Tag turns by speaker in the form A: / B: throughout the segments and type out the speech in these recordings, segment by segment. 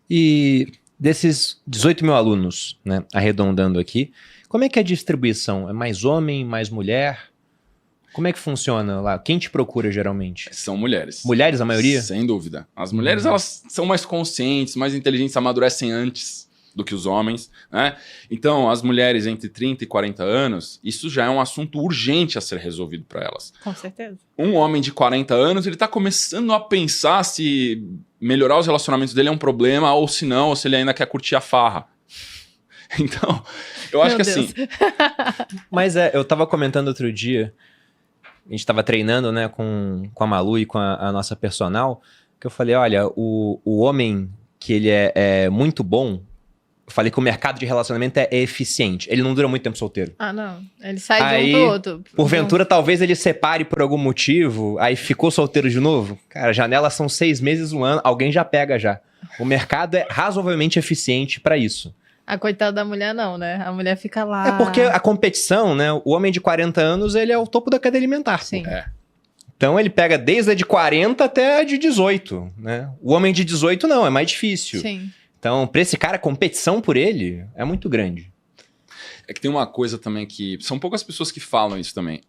A: E desses 18 mil alunos, né, arredondando aqui, como é que é a distribuição? É mais homem, mais mulher? Como é que funciona lá? Quem te procura geralmente?
B: São mulheres.
A: Mulheres, a maioria?
B: Sem dúvida. As mulheres, elas são mais conscientes, mais inteligentes, amadurecem antes do que os homens, né? Então, as mulheres entre 30 e 40 anos, isso já é um assunto urgente a ser resolvido para elas.
C: Com certeza.
B: Um homem de 40 anos, ele tá começando a pensar se melhorar os relacionamentos dele é um problema ou se não, ou se ele ainda quer curtir a farra. Então, eu acho que assim...
A: Mas eu tava comentando outro dia, a gente tava treinando, né, com a Malu e com a nossa personal, que eu falei, olha, o homem que ele é muito bom, eu falei que o mercado de relacionamento é eficiente. Ele não dura muito tempo solteiro.
C: Ah, não. Ele sai de um pro outro.
A: Porventura, talvez ele separe por algum motivo, aí ficou solteiro de novo. Cara, janelas são 6 meses, 1 ano, alguém já pega já. O mercado é razoavelmente eficiente para isso.
C: A coitada da mulher não, né? A mulher fica lá...
A: É porque a competição, né? O homem de 40 anos, ele é o topo da cadeia alimentar.
C: Sim.
A: Então ele pega desde a de 40 até a de 18, né? O homem de 18 não, é mais difícil.
C: Sim.
A: Então, pra esse cara, a competição por ele é muito grande.
B: É que tem uma coisa também que... São poucas pessoas que falam isso também.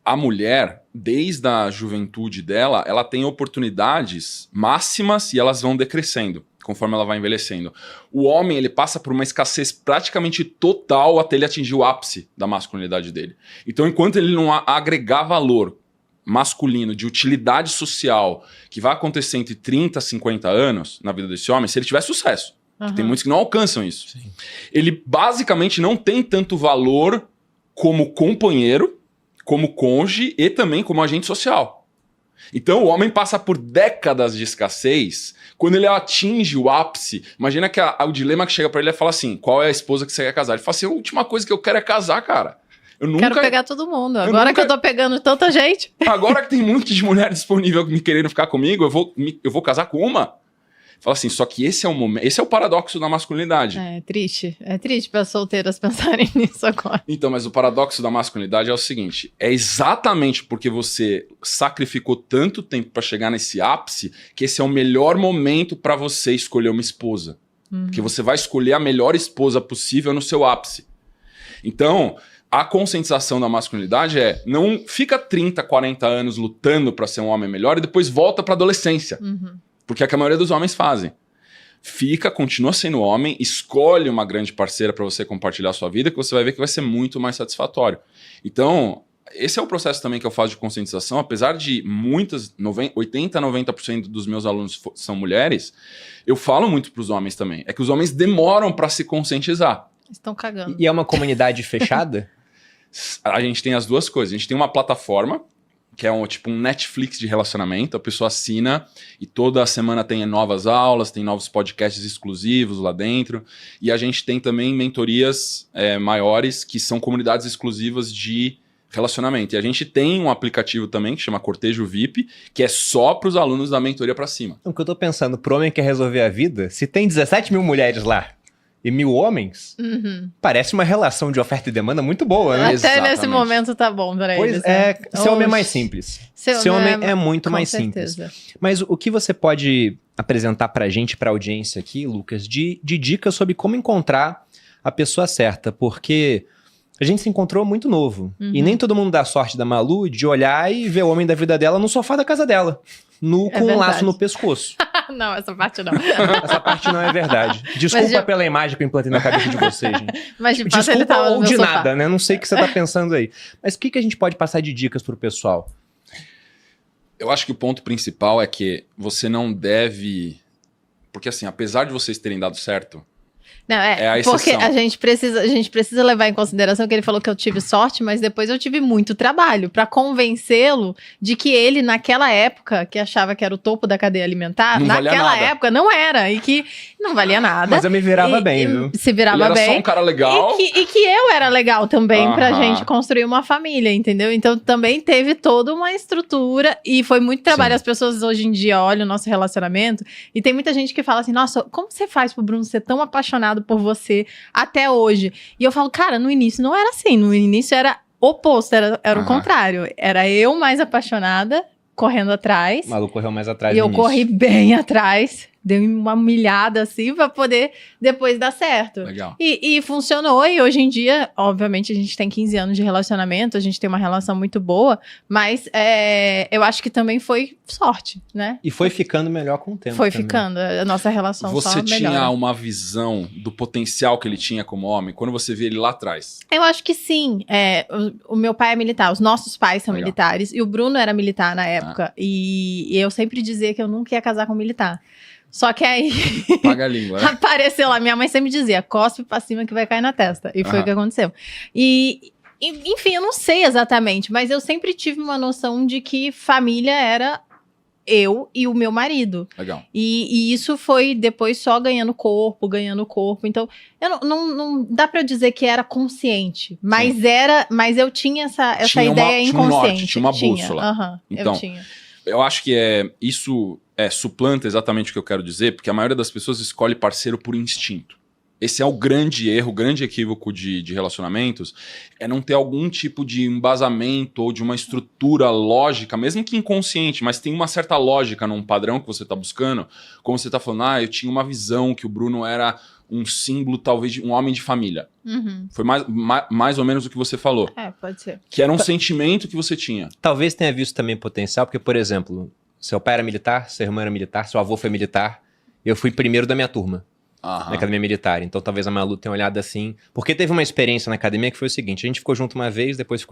B: A mulher, desde a juventude dela, ela tem oportunidades máximas e elas vão decrescendo conforme ela vai envelhecendo. O homem, ele passa por uma escassez praticamente total até ele atingir o ápice da masculinidade dele. Então, enquanto ele não agregar valor masculino, de utilidade social, que vai acontecer entre 30 e 50 anos na vida desse homem, se ele tiver sucesso. Uhum. Tem muitos que não alcançam isso. Sim. Ele basicamente não tem tanto valor como companheiro, como cônjuge e também como agente social. Então o homem passa por décadas de escassez. Quando ele atinge o ápice, imagina que o dilema que chega pra ele é falar assim, qual é a esposa que você quer casar? Ele fala assim, a última coisa que eu quero é casar, cara. Eu nunca...
C: Quero pegar todo mundo. Agora que eu tô pegando tanta gente.
B: Agora que tem um monte de mulher disponível me querendo ficar comigo, eu vou casar com uma. Fala assim, só que esse é o momento, esse é o paradoxo da masculinidade.
C: É triste. É triste para as solteiras pensarem nisso agora.
B: Então, mas o paradoxo da masculinidade é o seguinte, é exatamente porque você sacrificou tanto tempo para chegar nesse ápice, que esse é o melhor momento para você escolher uma esposa. Porque você vai escolher a melhor esposa possível no seu ápice. Então... A conscientização da masculinidade não fica 30, 40 anos lutando para ser um homem melhor e depois volta para adolescência. Porque é o que a maioria dos homens fazem. Continua sendo homem, escolhe uma grande parceira para você compartilhar a sua vida, que você vai ver que vai ser muito mais satisfatório. Então, esse é o processo também que eu faço de conscientização. Apesar de 80, 90% dos meus alunos são mulheres, eu falo muito para os homens também. É que os homens demoram para se conscientizar.
C: Estão cagando.
A: E é uma comunidade fechada?
B: A gente tem as duas coisas. A gente tem uma plataforma, que é tipo um Netflix de relacionamento. A pessoa assina e toda semana tem novas aulas, tem novos podcasts exclusivos lá dentro. E a gente tem também mentorias maiores, que são comunidades exclusivas de relacionamento. E a gente tem um aplicativo também, que chama Cortejo VIP, que é só para os alunos da mentoria para cima.
A: O que eu tô pensando, pro homem que quer resolver a vida, se tem 17 mil mulheres lá, e 1.000 homens, parece uma relação de oferta e demanda muito boa, né?
C: Até
B: Exatamente.
C: nesse momento tá bom pra eles.
A: Pois é, ser homem é mais simples. Ser homem é muito mais simples. Mas o que você pode apresentar pra gente, pra audiência aqui, Lucas, de dicas sobre como encontrar a pessoa certa? Porque a gente se encontrou muito novo. E nem todo mundo dá sorte da Malu de olhar e ver o homem da vida dela no sofá da casa dela. Com um laço no pescoço.
C: Não, essa parte não.
A: Essa parte não é verdade. Desculpa pela imagem que eu implantei na cabeça de vocês, gente.
C: Mas de fato
A: desculpa
C: ele tava
A: ou
C: no
A: de
C: sofá.
A: nada, né? Não sei o que você tá pensando aí. Mas o que a gente pode passar de dicas pro pessoal?
B: Eu acho que o ponto principal é que você não deve... Porque assim, apesar de vocês terem dado certo...
C: Não,
B: a
C: porque
B: exceção.
C: a gente precisa levar em consideração que ele falou que eu tive sorte, mas depois eu tive muito trabalho pra convencê-lo de que ele, naquela época, que achava que era o topo da cadeia alimentar,
B: Não valia
C: naquela
B: nada.
C: época não era, e que não valia nada.
A: Mas eu me virava bem, viu?
C: Se virava
B: Ele era
C: bem.
B: só um cara legal.
C: E que eu era legal também pra
B: Aham.
C: gente construir uma família, entendeu? Então também teve toda uma estrutura e foi muito trabalho.
A: Sim.
C: As pessoas hoje em dia olham o nosso relacionamento e tem muita gente que fala assim, nossa, como você faz pro Bruno ser tão apaixonado por você até hoje? E eu falo, cara, no início não era assim, no início era oposto, era o contrário. Era eu mais apaixonada, correndo atrás.
A: O Malu correu mais atrás
C: E eu corri bem atrás deu uma humilhada assim pra poder depois dar certo.
B: Legal.
C: E funcionou, e hoje em dia, obviamente, a gente tem 15 anos de relacionamento, a gente tem uma relação muito boa, mas eu acho que também foi sorte, né?
A: E foi ficando melhor com o tempo.
C: Foi
A: também.
C: ficando, a nossa relação
B: Você
C: só melhora.
B: tinha uma visão do potencial que ele tinha como homem quando você via ele lá atrás?
C: Eu acho que sim. O meu pai é militar, os nossos pais são militares, e o Bruno era militar na época, e eu sempre dizia que eu nunca ia casar com militar. Só que aí
B: Paga a língua, né?
C: apareceu lá, minha mãe sempre dizia, cospe pra cima que vai cair na testa. E foi o que aconteceu. Enfim, eu não sei exatamente, mas eu sempre tive uma noção de que família era eu e o meu marido.
B: Legal.
C: E isso foi depois só ganhando corpo. Então, não dá pra eu dizer que era consciente, mas eu tinha essa ideia inconsciente.
B: Tinha um norte, tinha uma bússola.
C: Então, eu tinha.
B: Eu acho que isso suplanta exatamente o que eu quero dizer, porque a maioria das pessoas escolhe parceiro por instinto. Esse é o grande erro, o grande equívoco de relacionamentos, é não ter algum tipo de embasamento ou de uma estrutura lógica, mesmo que inconsciente, mas tem uma certa lógica num padrão que você está buscando, como você está falando, eu tinha uma visão que o Bruno era um símbolo, talvez, de um homem de família. Foi mais ou menos o que você falou.
C: Pode ser.
B: Que era um sentimento que você tinha.
A: Talvez tenha visto também potencial, porque, por exemplo, seu pai era militar, seu irmão era militar, seu avô foi militar, eu fui primeiro da minha turma. Na academia militar, então talvez a Malu tenha olhado assim, porque teve uma experiência na academia que foi o seguinte, a gente ficou junto uma vez, depois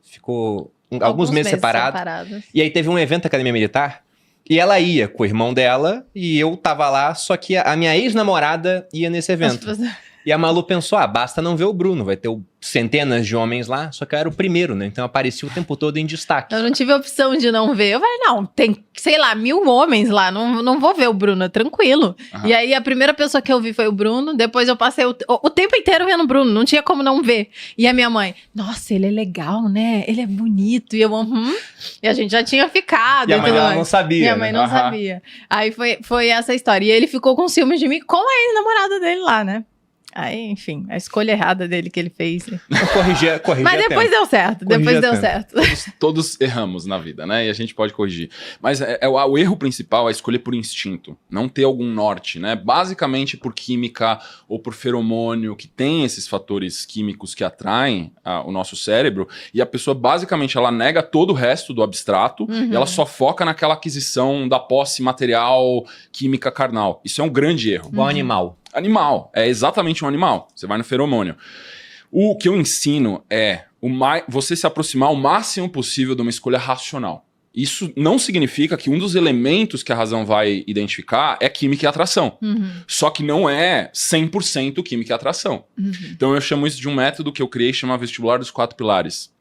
A: ficou alguns meses separados, e aí teve um evento da academia militar, e ela ia com o irmão dela, e eu tava lá, só que a minha ex-namorada ia nesse evento. E a Malu pensou, basta não ver o Bruno, vai ter centenas de homens lá, só que eu era o primeiro, né? Então eu aparecia o tempo todo em destaque.
C: Eu não tive a opção de não ver. Eu falei, não, tem, sei lá, 1000 homens lá, não vou ver o Bruno, tranquilo. E aí a primeira pessoa que eu vi foi o Bruno, depois eu passei o tempo inteiro vendo o Bruno, não tinha como não ver. E a minha mãe, nossa, ele é legal, né? Ele é bonito. E eu, E a gente já tinha ficado.
A: E a mãe dela não sabia.
C: Minha mãe não sabia. Aí foi essa história. E ele ficou com ciúmes de mim com a ex-namorada dele lá, né? Aí, enfim, a escolha errada dele que ele fez.
A: Corrigir.
C: Mas depois deu certo,
B: Todos erramos na vida, né? E a gente pode corrigir. Mas o erro principal é escolher por instinto, não ter algum norte, né? Basicamente por química ou por feromônio, que tem esses fatores químicos que atraem o nosso cérebro, e a pessoa basicamente ela nega todo o resto do abstrato, e ela só foca naquela aquisição da posse material, química carnal. Isso é um grande erro.
A: Igual animal.
B: Animal, é exatamente um animal. Você vai no feromônio. O que eu ensino é você se aproximar o máximo possível de uma escolha racional. Isso não significa que um dos elementos que a razão vai identificar é química e atração. Só que não é 100% química e atração. Então eu chamo isso de um método que eu criei, chama vestibular dos 4 pilares.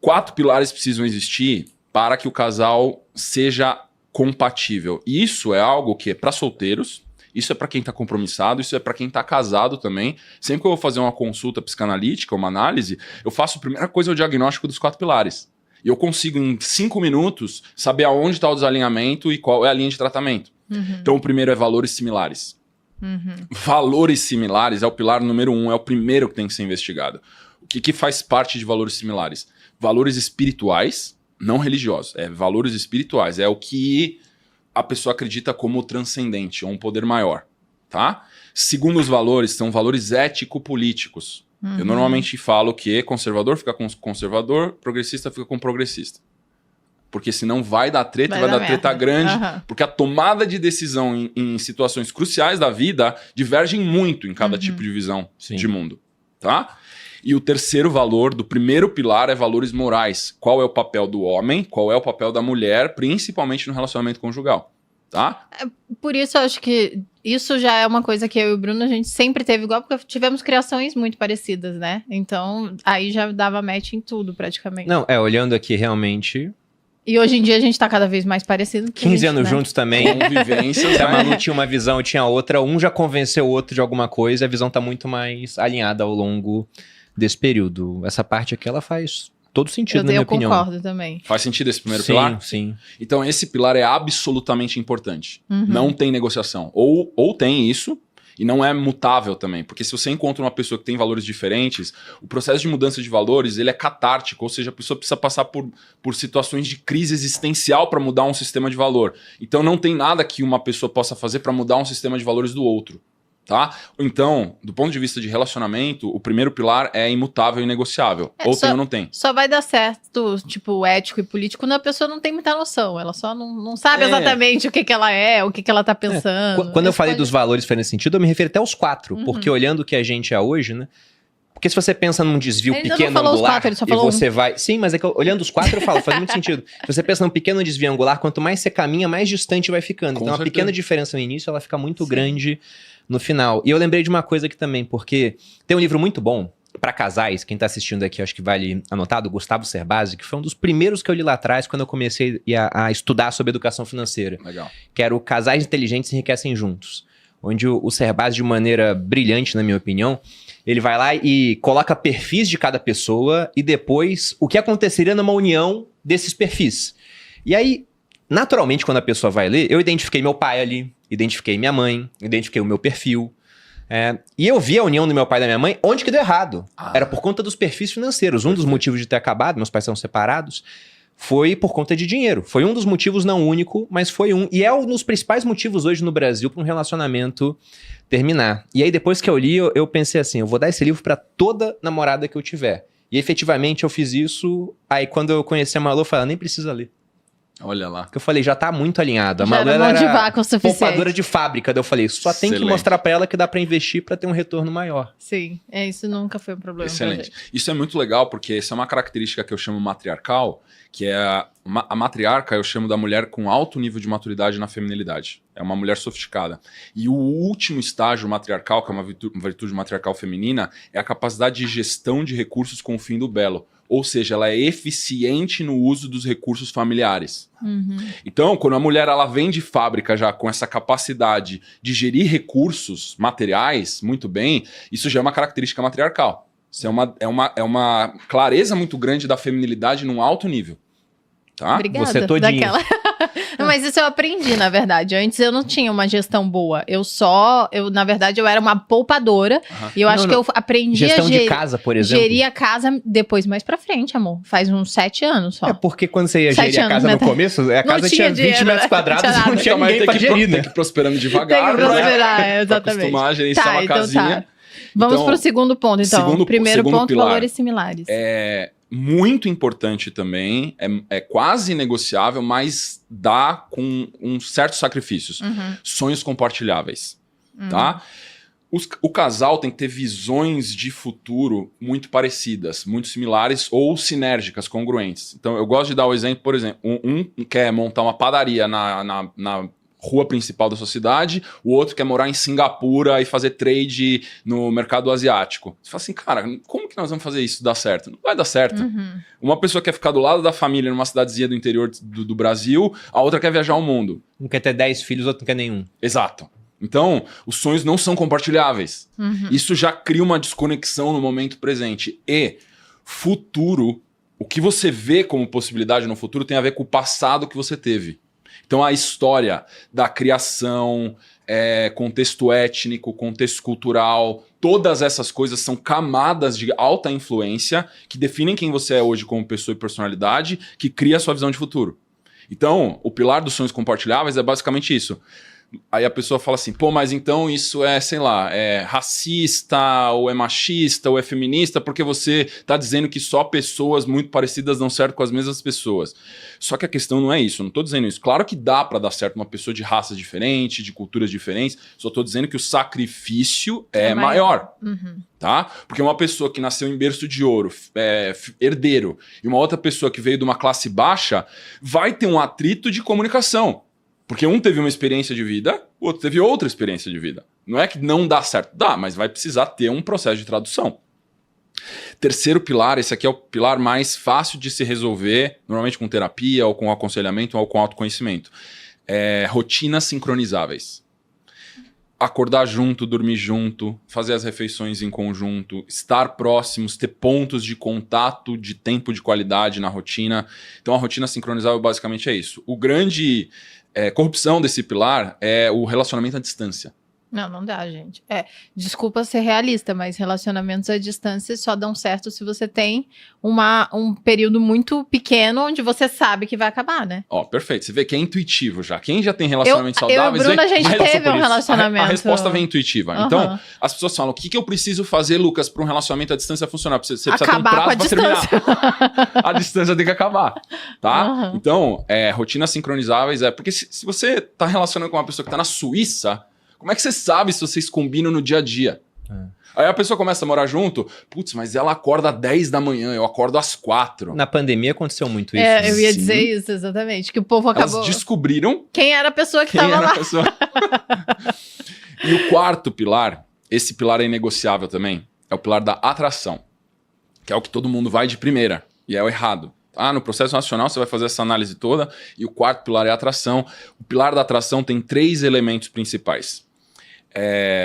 B: 4 pilares precisam existir para que o casal seja compatível. E isso é algo que é para solteiros, isso é para quem está compromissado, isso é para quem está casado também. Sempre que eu vou fazer uma consulta psicanalítica, uma análise, eu faço a primeira coisa o diagnóstico dos 4 pilares. E eu consigo, em 5 minutos, saber aonde está o desalinhamento e qual é a linha de tratamento. Então, o primeiro é valores similares. Valores similares é o pilar número 1, é o primeiro que tem que ser investigado. O que faz parte de valores similares? Valores espirituais, não religiosos. Valores espirituais. É o que a pessoa acredita como transcendente, ou um poder maior, tá? Segundo os valores, são valores ético-políticos. Eu normalmente falo que conservador fica com conservador, progressista fica com progressista. Porque senão vai dar treta, vai dar treta grande. Porque a tomada de decisão em situações cruciais da vida divergem muito em cada tipo de visão de mundo, tá? E o terceiro valor do primeiro pilar é valores morais. Qual é o papel do homem, qual é o papel da mulher, principalmente no relacionamento conjugal, tá?
C: Por isso eu acho que isso já é uma coisa que eu e o Bruno a gente sempre teve igual, porque tivemos criações muito parecidas, né? Então aí já dava match em tudo praticamente.
A: Não, olhando aqui realmente...
C: E hoje em dia a gente tá cada vez mais parecido.
A: 15 anos juntos também.
B: Convivências.
A: Se a Malu tinha uma visão e tinha outra, um já convenceu o outro de alguma coisa, a visão tá muito mais alinhada ao longo desse período. Essa parte aqui, ela faz todo sentido, na minha opinião.
C: Eu concordo também.
B: Faz sentido esse primeiro pilar?
A: Sim.
B: Então, esse pilar é absolutamente importante. Não tem negociação. Ou tem isso, E não é mutável também, porque se você encontra uma pessoa que tem valores diferentes, o processo de mudança de valores ele é catártico, ou seja, a pessoa precisa passar por situações de crise existencial para mudar um sistema de valor. Então não tem nada que uma pessoa possa fazer para mudar um sistema de valores do outro. Tá? Então, do ponto de vista de relacionamento, o primeiro pilar é imutável e inegociável. Ou tem ou não tem.
C: Só vai dar certo, tipo, ético e político, quando a pessoa não tem muita noção. Ela só não sabe exatamente o que ela é, o que ela tá pensando.
A: Quando eu falei dos valores foi nesse sentido, eu me referi até aos 4. Porque olhando o que a gente é hoje, né? Porque se você pensa num desvio pequeno angular e você vai... Sim, mas é que olhando os 4 eu falo, faz muito sentido. Se você pensa num pequeno desvio angular, quanto mais você caminha, mais distante vai ficando. Então, uma pequena diferença no início, ela fica muito grande no final. E eu lembrei de uma coisa aqui também, porque tem um livro muito bom para casais, quem tá assistindo aqui, acho que vale anotar, do Gustavo Cerbasi, que foi um dos primeiros que eu li lá atrás, quando eu comecei a estudar sobre educação financeira.
B: Legal.
A: Que era o Casais Inteligentes Enriquecem Juntos. Onde o Cerbasi, de maneira brilhante, na minha opinião, ele vai lá e coloca perfis de cada pessoa e depois o que aconteceria numa união desses perfis. E aí, naturalmente, quando a pessoa vai ler, eu identifiquei meu pai ali, identifiquei minha mãe, identifiquei o meu perfil. E eu vi a união do meu pai e da minha mãe, onde que deu errado. Era por conta dos perfis financeiros. Um dos motivos de ter acabado, meus pais são separados, foi por conta de dinheiro. Foi um dos motivos, não único, mas foi um. E é um dos principais motivos hoje no Brasil para um relacionamento terminar. E aí depois que eu li, eu pensei assim, eu vou dar esse livro para toda namorada que eu tiver. E efetivamente eu fiz isso. Aí quando eu conheci a Malu, eu falei, nem precisa ler.
B: Olha lá.
A: Porque eu falei, já tá muito alinhado. A Malu
C: era
A: poupadora de fábrica. Daí eu falei, só tem que mostrar pra ela que dá pra investir pra ter um retorno maior.
C: Sim, isso nunca foi um problema.
B: Excelente. Isso é muito legal, porque essa é uma característica que eu chamo matriarcal, que é a matriarca, eu chamo da mulher com alto nível de maturidade na feminilidade. É uma mulher sofisticada. E o último estágio matriarcal, que é uma virtude matriarcal feminina, é a capacidade de gestão de recursos com o fim do belo. Ou seja, ela é eficiente no uso dos recursos familiares. Então, quando a mulher ela vem de fábrica já com essa capacidade de gerir recursos materiais muito bem, isso já é uma característica matriarcal. Isso é uma clareza muito grande da feminilidade num alto nível. Tá?
C: Obrigada.
A: Você todinho.
C: Mas isso eu aprendi, na verdade. Antes eu não tinha uma gestão boa. Na verdade, eu era uma poupadora. E eu acho que eu aprendi
A: gestão de casa, por exemplo.
C: Gerir a casa depois, mais pra frente, amor. Faz uns 7 anos só.
A: É porque quando você ia gerir a casa no começo, a casa tinha 20 metros quadrados e não tinha ninguém pra gerir, né?
B: Tem que ir prosperando devagar.
C: Tem que prosperar, exatamente.
B: Pra acostumar a gerenciar uma casinha.
C: Tá. Vamos pro segundo ponto, então. Primeiro ponto, pilar, valores similares.
B: Muito importante também, é quase negociável, mas dá com certos sacrifícios. Sonhos compartilháveis, tá? O casal tem que ter visões de futuro muito parecidas, muito similares ou sinérgicas, congruentes. Então, eu gosto de dar o exemplo, por exemplo, um quer montar uma padaria na rua principal da sua cidade, o outro quer morar em Singapura e fazer trade no mercado asiático. Você fala assim, cara, como que nós vamos fazer isso dar certo? Não vai dar certo. Uma pessoa quer ficar do lado da família numa cidadezinha do interior do Brasil, a outra quer viajar ao mundo.
A: Um quer ter 10 filhos, o outro não quer nenhum.
B: Exato. Então, os sonhos não são compartilháveis. Isso já cria uma desconexão no momento presente. E futuro, o que você vê como possibilidade no futuro tem a ver com o passado que você teve. Então a história da criação, contexto étnico, contexto cultural, todas essas coisas são camadas de alta influência que definem quem você é hoje como pessoa e personalidade, que cria a sua visão de futuro. Então, o pilar dos sonhos compartilháveis é basicamente isso. Aí a pessoa fala assim, pô, mas então isso é, sei lá, é racista, ou é machista, ou é feminista, porque você tá dizendo que só pessoas muito parecidas dão certo com as mesmas pessoas. Só que a questão não é isso, eu não tô dizendo isso. Claro que dá pra dar certo uma pessoa de raça diferente, de culturas diferentes, só tô dizendo que o sacrifício é maior. Tá? Porque uma pessoa que nasceu em berço de ouro, herdeiro, e uma outra pessoa que veio de uma classe baixa, vai ter um atrito de comunicação. Porque um teve uma experiência de vida, o outro teve outra experiência de vida. Não é que não dá certo, dá, mas vai precisar ter um processo de tradução. Terceiro pilar, esse aqui é o pilar mais fácil de se resolver, normalmente com terapia, ou com aconselhamento, ou com autoconhecimento. Rotinas sincronizáveis. Acordar junto, dormir junto, fazer as refeições em conjunto, estar próximos, ter pontos de contato, de tempo de qualidade na rotina. Então a rotina sincronizável basicamente é isso. O grande corrupção desse pilar é o relacionamento à distância.
C: Não dá, gente. Desculpa ser realista, mas relacionamentos à distância só dão certo se você tem um período muito pequeno onde você sabe que vai acabar, né?
B: Perfeito. Você vê que é intuitivo já. Quem já tem relacionamentos saudáveis...
C: Eu e a Bruna, a gente teve um relacionamento.
B: A resposta vem intuitiva. Então, as pessoas falam, o que eu preciso fazer, Lucas, para um relacionamento à distância funcionar? Você precisa ter um prazo para terminar. A distância tem que acabar, tá? Então, rotinas sincronizáveis porque se você tá relacionando com uma pessoa que tá na Suíça... Como é que você sabe se vocês combinam no dia a dia? Aí a pessoa começa a morar junto, putz, mas ela acorda às 10 da manhã, eu acordo às 4.
A: Na pandemia aconteceu muito isso.
C: Eu ia dizer isso, exatamente, que o povo acabou...
B: Elas descobriram...
C: Quem era a pessoa que estava lá.
B: E o quarto pilar, esse pilar é inegociável também, é o pilar da atração, que é o que todo mundo vai de primeira, e é o errado. No processo nacional você vai fazer essa análise toda, e o quarto pilar é a atração. O pilar da atração tem 3 elementos principais.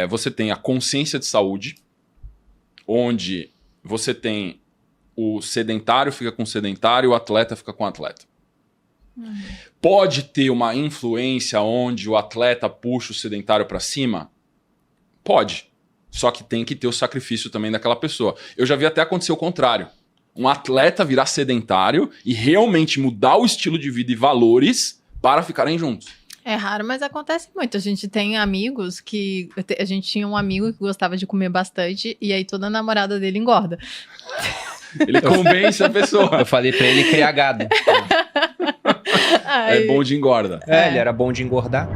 B: Você tem a consciência de saúde, onde você tem o sedentário fica com o sedentário, o atleta fica com o atleta. Pode ter uma influência onde o atleta puxa o sedentário para cima? Pode. Só que tem que ter o sacrifício também daquela pessoa. Eu já vi até acontecer o contrário. Um atleta virar sedentário e realmente mudar o estilo de vida e valores para ficarem juntos.
C: É raro, mas acontece muito. A gente tem amigos que... A gente tinha um amigo que gostava de comer bastante e aí toda namorada dele engorda.
B: Ele convence a pessoa.
A: Eu falei pra ele criar gado.
B: É bom de engorda.
A: Ele era bom de engordar.